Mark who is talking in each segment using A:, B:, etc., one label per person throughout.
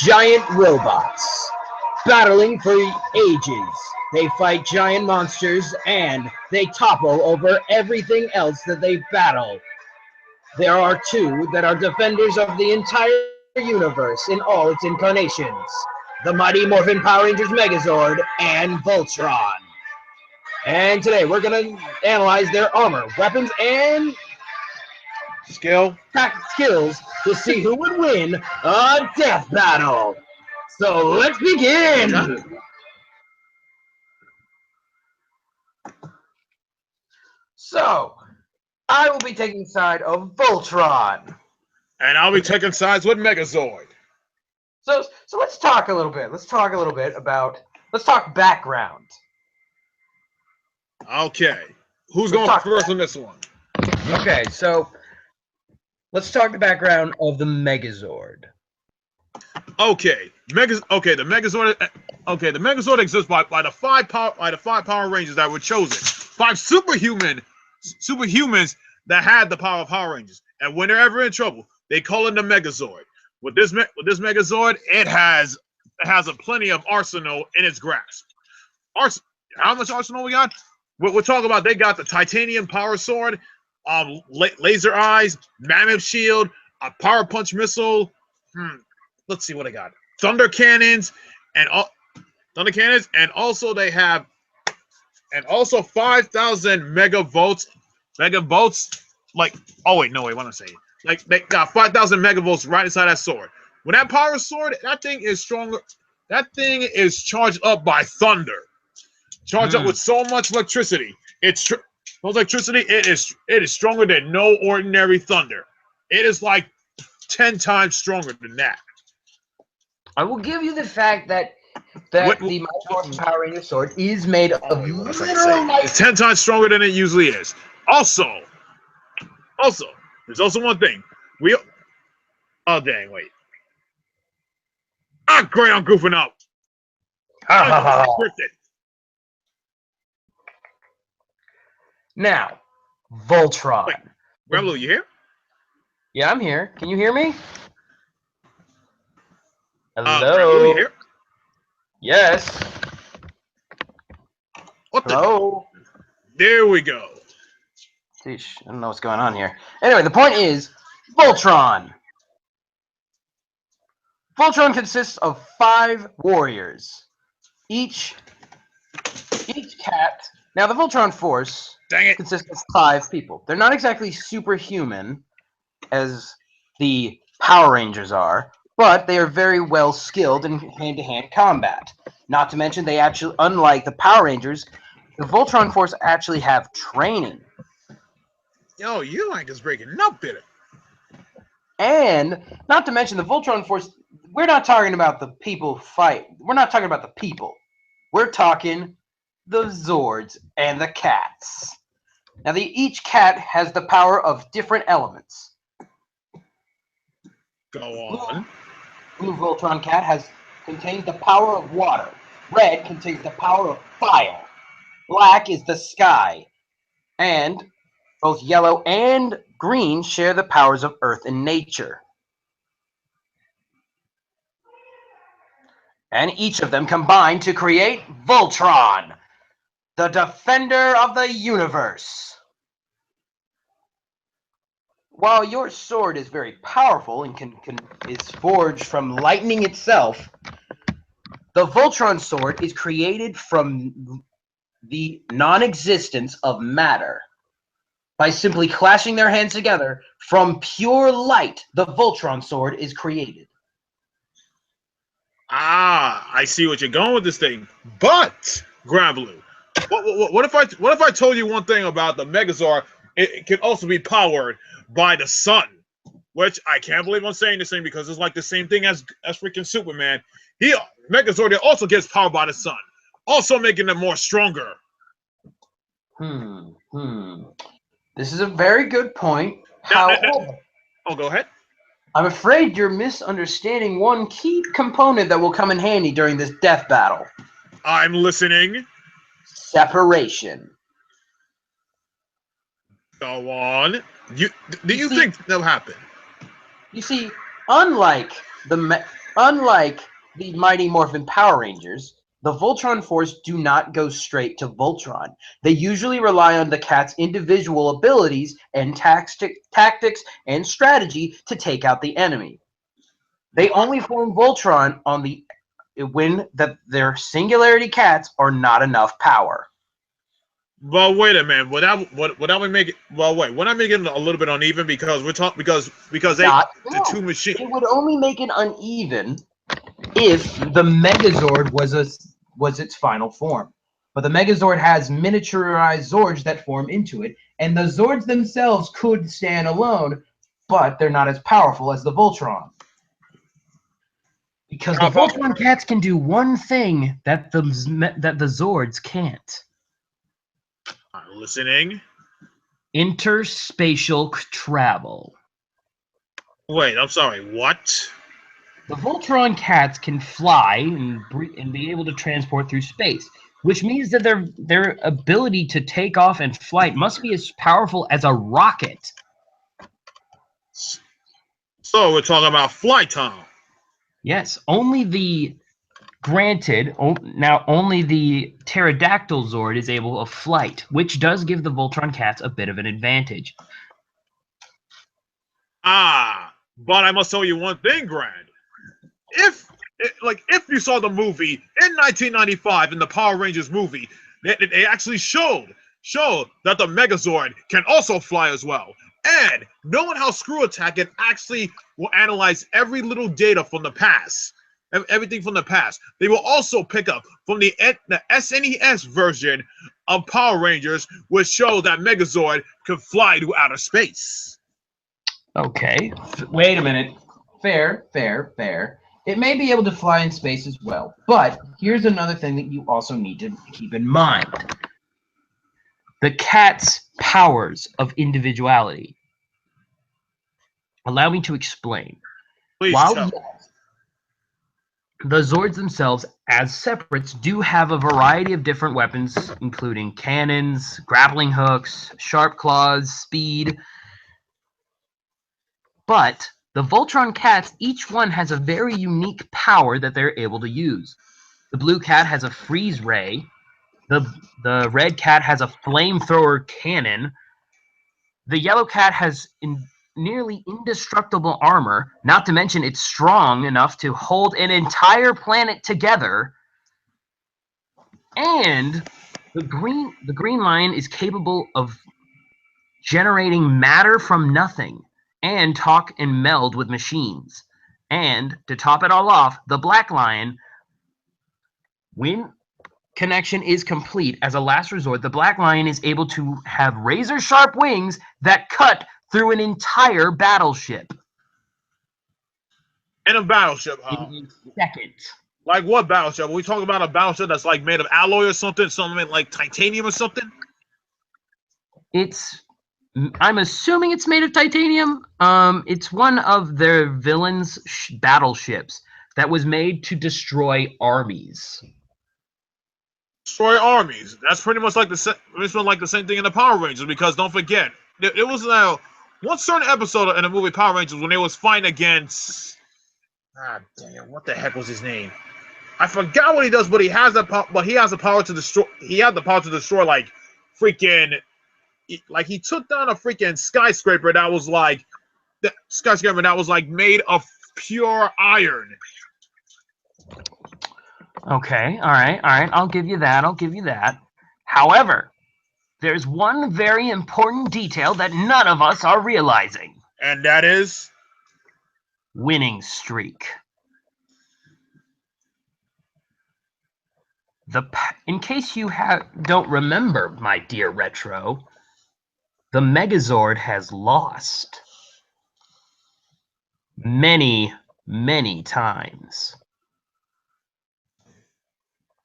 A: giant robots. Battling for ages, they fight giant monsters and they topple over everything else that they battle. There are two that are defenders of the entire universe in all its incarnations. The Mighty Morphin Power Rangers Megazord and Voltron. And today we're going to analyze their armor, weapons, and skills to see who would win a death battle. So let's begin! So, I will be taking the side of Voltron.
B: And I'll be taking sides with Megazord.
A: So let's talk a little bit. Let's talk background.
B: Okay. Who's going first on this one?
A: Okay, so let's talk the background of the Megazord.
B: Okay. The Megazord. Okay, the Megazord exists by the five Power Rangers that were chosen. 5 superhumans that had the power of Power Rangers. And when they're ever in trouble, they call in the Megazord. With this Megazord, it has a plenty of arsenal in its grasp. How much arsenal we got? We're talking about. They got the titanium power sword, laser eyes, mammoth shield, a power punch missile. Let's see what I got. Thunder cannons, and also they have, and also 5,000 megavolts. Like, oh wait, no wait, what am I saying? Like, they got 5,000 megavolts right inside that sword. When that power sword, that thing is stronger. That thing is charged up by thunder. Charged up with so much electricity. It is stronger than no ordinary thunder. It is like 10 times stronger than that.
A: I will give you the fact that the Mighty Morphin Power Ranger sword is made of literal light.
B: It's 10 times stronger than it usually is. Also, there's also one thing. Oh dang, wait. Ah, great, I'm goofing up.
A: Now, Voltron.
B: Wait, Rebel, you here?
A: Yeah, I'm here. Can you hear me? Hello?
B: Rebel, you here?
A: Yes.
B: Hello? There we go.
A: Sheesh, I don't know what's going on here. Anyway, the point is, Voltron. Voltron consists of 5 warriors. Each cat. Now, the Voltron Force consists of 5 people. They're not exactly superhuman, as the Power Rangers are, but they are very well skilled in hand-to-hand combat. Not to mention, they actually, unlike the Power Rangers, the Voltron Force actually have training.
B: Yo, you like is breaking up, bitter.
A: And not to mention the Voltron Force, we're not talking about the people fight. We're not talking about the people. We're talking the Zords and the cats. Now, each cat has the power of different elements.
B: Go on.
A: Blue Voltron cat contains the power of water. Red contains the power of fire. Black is the sky. And both yellow and green share the powers of earth and nature. And each of them combine to create Voltron, the defender of the universe. While your sword is very powerful and is forged from lightning itself, the Voltron sword is created from the non-existence of matter. By simply clashing their hands together, from pure light, the Voltron sword is created.
B: Ah, I see what you're going with this thing. But, Granblue, what if I told you one thing about the Megazord? It can also be powered by the sun, which I can't believe I'm saying this thing because it's like the same thing as freaking Superman. Megazord also gets powered by the sun, also making them more stronger.
A: This is a very good point. However,
B: go ahead.
A: I'm afraid you're misunderstanding one key component that will come in handy during this death battle.
B: I'm listening.
A: Separation.
B: Go on. Do you think that'll happen?
A: You see, unlike Unlike the Mighty Morphin Power Rangers, the Voltron Force do not go straight to Voltron. They usually rely on the cat's individual abilities and tactics and strategy to take out the enemy. They only form Voltron on when their singularity cats are not enough power.
B: Well, wait a minute. Would that would make it? Well, wait. Would I make it a little bit uneven because we're talking because the two machines.
A: It would only make it uneven if the Megazord was its final form. But the Megazord has miniaturized Zords that form into it, and the Zords themselves could stand alone, but they're not as powerful as the Voltron. Because the Voltron cats can do one thing that the Zords can't.
B: I'm listening.
A: Interspatial travel.
B: Wait, I'm sorry. What?
A: The Voltron cats can fly and be able to transport through space, which means that their ability to take off and flight must be as powerful as a rocket.
B: So we're talking about flight time.
A: Yes, only the pterodactyl Zord is able to flight, which does give the Voltron cats a bit of an advantage.
B: But I must tell you one thing, Grand. If you saw the movie in 1995 in the Power Rangers movie, they actually showed that the Megazord can also fly as well. And knowing how Screw Attack actually will analyze every little data from the past, everything from the past, they will also pick up from the SNES version of Power Rangers, which show that Megazord can fly to outer space.
A: Okay, wait a minute. Fair. It may be able to fly in space as well, but here's another thing that you also need to keep in mind. The cat's powers of individuality. Allow me to explain.
B: Please tell.
A: The Zords themselves, as separates, do have a variety of different weapons, including cannons, grappling hooks, sharp claws, speed. But the Voltron cats, each one has a very unique power that they're able to use. The blue cat has a freeze ray. The red cat has a flamethrower cannon. The yellow cat has nearly indestructible armor, not to mention it's strong enough to hold an entire planet together. And the green lion is capable of generating matter from nothing and talk and meld with machines. And to top it all off, the black lion, when connection is complete, as a last resort, the black lion is able to have razor sharp wings that cut through an entire battleship.
B: In a battleship, huh?
A: In seconds.
B: Like what battleship? Are we talking about a battleship that's like made of alloy or something like titanium or something?
A: I'm assuming it's made of titanium. It's one of their villains' battleships that was made to destroy armies.
B: Destroy armies. That's pretty much like the same thing in the Power Rangers. Because don't forget, it was one certain episode in the movie Power Rangers when they was fighting against. Damn! What the heck was his name? I forgot what he does, but he has the power to destroy. He had the power to destroy like freaking. Like he took down a freaking skyscraper that was like made of pure iron.
A: Okay, all right. I'll give you that. However, there's one very important detail that none of us are realizing.
B: And that is?
A: Winning streak. In case you don't remember, my dear Retro, the Megazord has lost many, many times.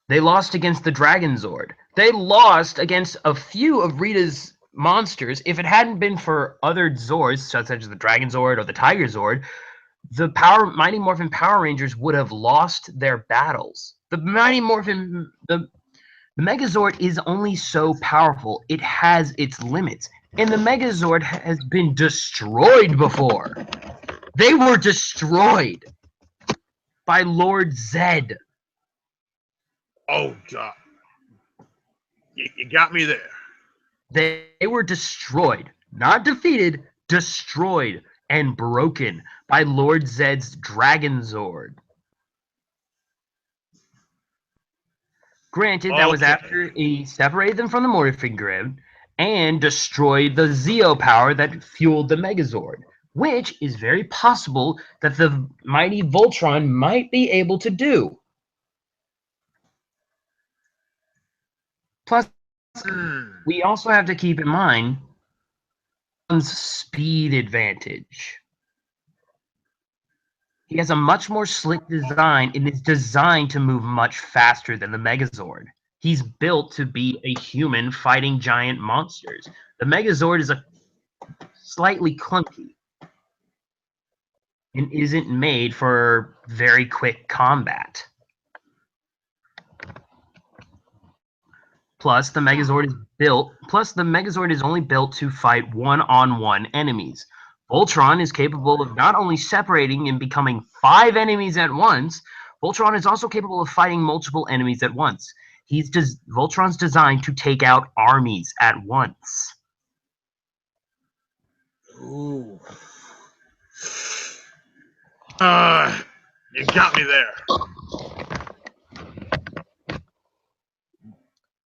A: They lost against the Dragon Zord. They lost against a few of Rita's monsters. If it hadn't been for other Zords, such as the Dragon Zord or the Tiger Zord, the Mighty Morphin Power Rangers would have lost their battles. The Megazord is only so powerful. It has its limits. And the Megazord has been destroyed before. They were destroyed. by Lord Zed.
B: Oh God, you got me there.
A: They were destroyed, not defeated, destroyed and broken by Lord Zed's Dragonzord. Granted, that was
B: Okay.
A: after he separated them from the Morphing Grid and destroyed the Zeo power that fueled the Megazord, which is very possible that the mighty Voltron might be able to do. Plus, we also have to keep in mind speed advantage. He has a much more slick design and is designed to move much faster than the Megazord. He's built to be a human fighting giant monsters. The Megazord is a slightly clunky and isn't made for very quick combat. Plus, the Megazord is only built to fight one-on-one enemies. Voltron is capable of not only separating and becoming 5 enemies at once, Voltron is also capable of fighting multiple enemies at once. Voltron's designed to take out armies at once.
B: Ooh. You got me there.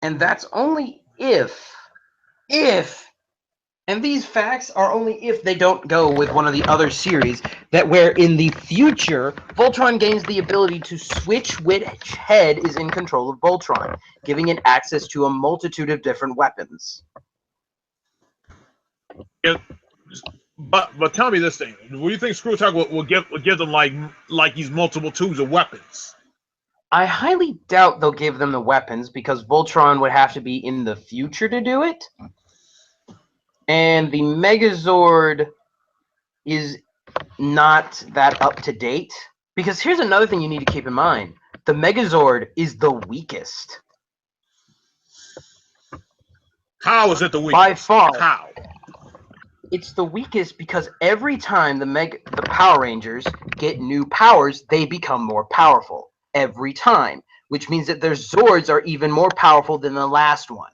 A: And that's only if, and these facts are only if they don't go with one of the other series that where in the future, Voltron gains the ability to switch which head is in control of Voltron, giving it access to a multitude of different weapons.
B: Yeah, but tell me this thing: what do you think Screw Attack will give them like these multiple tubes of weapons?
A: I highly doubt they'll give them the weapons because Voltron would have to be in the future to do it. And the Megazord is not that up to date. Because here's another thing you need to keep in mind. The Megazord is the weakest.
B: How is it the weakest?
A: By far.
B: How?
A: It's the weakest because every time the Power Rangers get new powers, they become more powerful. Every time. Which means that their Zords are even more powerful than the last one.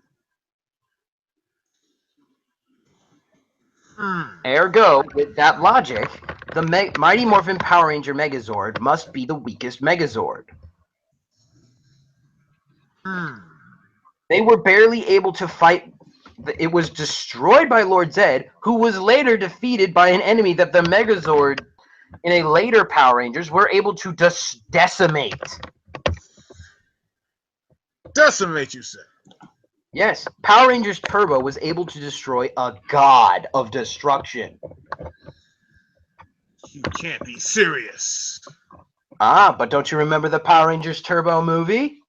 A: Ergo, with that logic, the Mighty Morphin Power Ranger Megazord must be the weakest Megazord. They were barely able to fight. It was destroyed by Lord Zed, who was later defeated by an enemy that the Megazord in a later Power Rangers were able to decimate.
B: Decimate, you said?
A: Yes, Power Rangers Turbo was able to destroy a god of destruction.
B: You can't be serious.
A: Ah, but don't you remember the Power Rangers Turbo movie?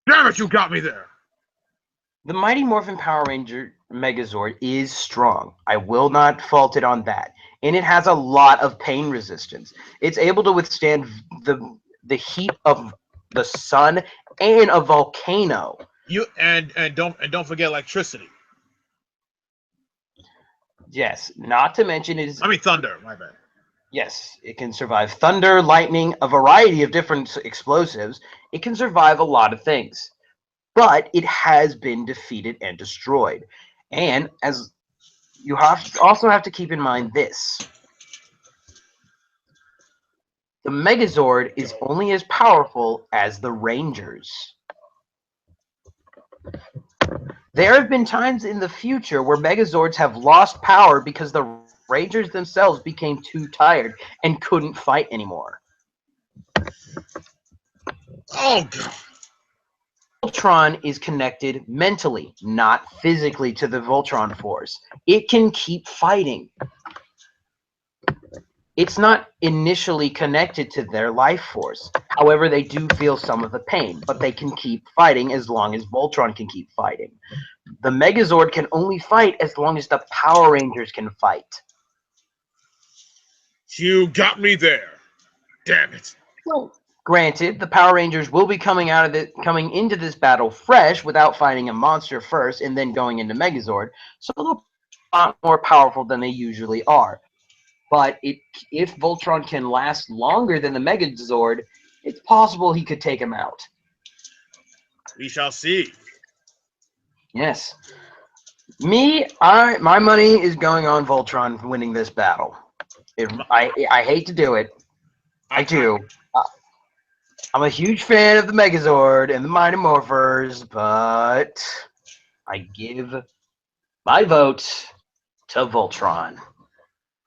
B: Damn it, you got me there.
A: The Mighty Morphin Power Ranger Megazord is strong. I will not fault it on that. And it has a lot of pain resistance. It's able to withstand the heat of the sun and a volcano.
B: And don't forget electricity.
A: Yes, not to mention it is.
B: I mean thunder. My bad.
A: Yes, it can survive thunder, lightning, a variety of different explosives. It can survive a lot of things. But it has been defeated and destroyed. And as you also have to keep in mind this. The Megazord is only as powerful as the Rangers. There have been times in the future where Megazords have lost power because the Rangers themselves became too tired and couldn't fight anymore.
B: Oh God.
A: Voltron is connected mentally, not physically, to the Voltron force. It can keep fighting. It's not initially connected to their life force. However, they do feel some of the pain, but they can keep fighting as long as Voltron can keep fighting. The Megazord can only fight as long as the Power Rangers can fight.
B: You got me there. Damn it.
A: Well, granted, the Power Rangers will be coming into this battle fresh without fighting a monster first and then going into Megazord, so they'll be a lot more powerful than they usually are. But if Voltron can last longer than the Megazord, it's possible he could take him out.
B: We shall see.
A: Yes. My money is going on Voltron winning this battle. I hate to do it. I do. I'm a huge fan of the Megazord and the Mighty Morphers, but I give my vote to Voltron.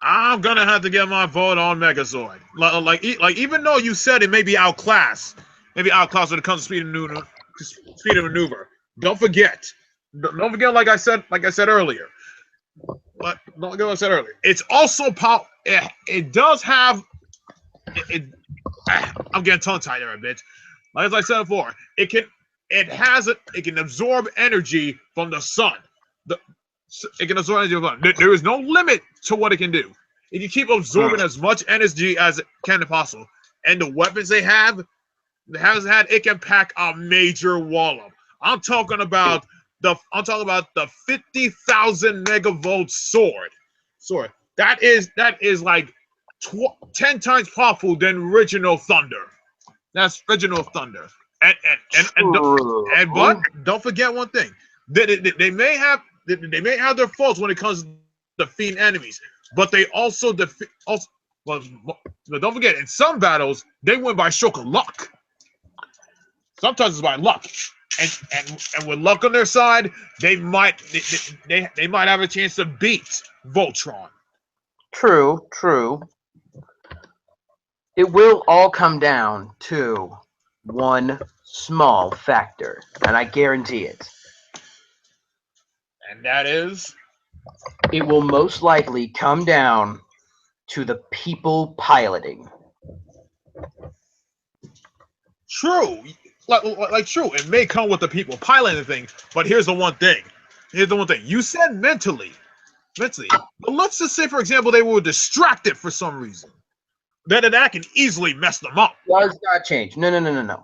B: I'm gonna have to get my vote on Megazord. Like even though you said it may be outclassed when it comes to speed of maneuver. Don't forget, like I said earlier. Don't forget what I said earlier. It's also power. It does have. I'm getting tongue tied there a bit. Like as I said before, it can absorb energy from the sun. It can absorb energy from the sun. There is no limit to what it can do. It can keep absorbing as much energy as it can possible. And the weapons it can pack a major wallop. I'm talking about the 50,000 megavolt sword. That is like 10 times powerful than original Thunder. That's original Thunder. But don't forget one thing. They may have their faults when it comes to defeating enemies, but they also defeat. Well, don't forget, in some battles they win by stroke of luck. Sometimes it's by luck, and with luck on their side, they might have a chance to beat Voltron.
A: True. It will all come down to one small factor, and I guarantee it.
B: And that is?
A: It will most likely come down to the people piloting.
B: True. Like true. It may come with the people piloting the thing, but here's the one thing. You said mentally. But let's just say, for example, they were distracted for some reason. That can easily mess them up.
A: Does not change. No.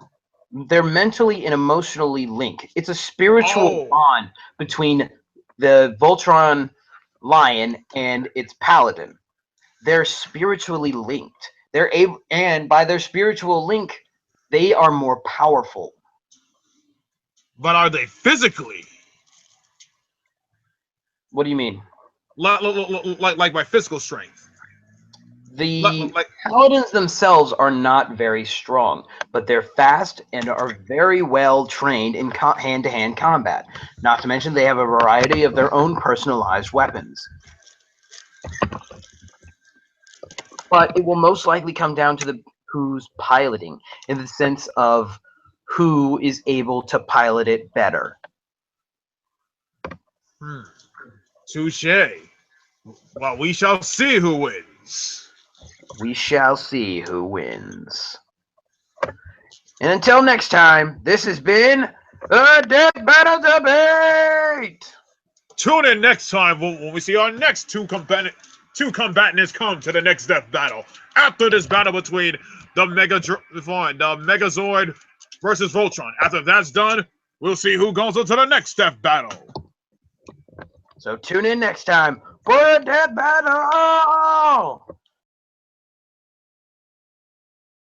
A: They're mentally and emotionally linked. It's a spiritual bond between the Voltron lion and its paladin. They're spiritually linked. And by their spiritual link, they are more powerful.
B: But are they physically?
A: What do you mean?
B: Like by physical strength.
A: The paladins themselves are not very strong, but they're fast and are very well trained in hand-to-hand combat. Not to mention they have a variety of their own personalized weapons. But it will most likely come down to who's piloting, in the sense of who is able to pilot it better.
B: Touché. Well, we shall see who wins.
A: We shall see who wins. And until next time, this has been the Death Battle Debate!
B: Tune in next time when we see our next two combatants come to the next death battle. After this battle between the Megazord versus Voltron. After that's done, we'll see who goes into the next death battle. So tune in next time for a death battle!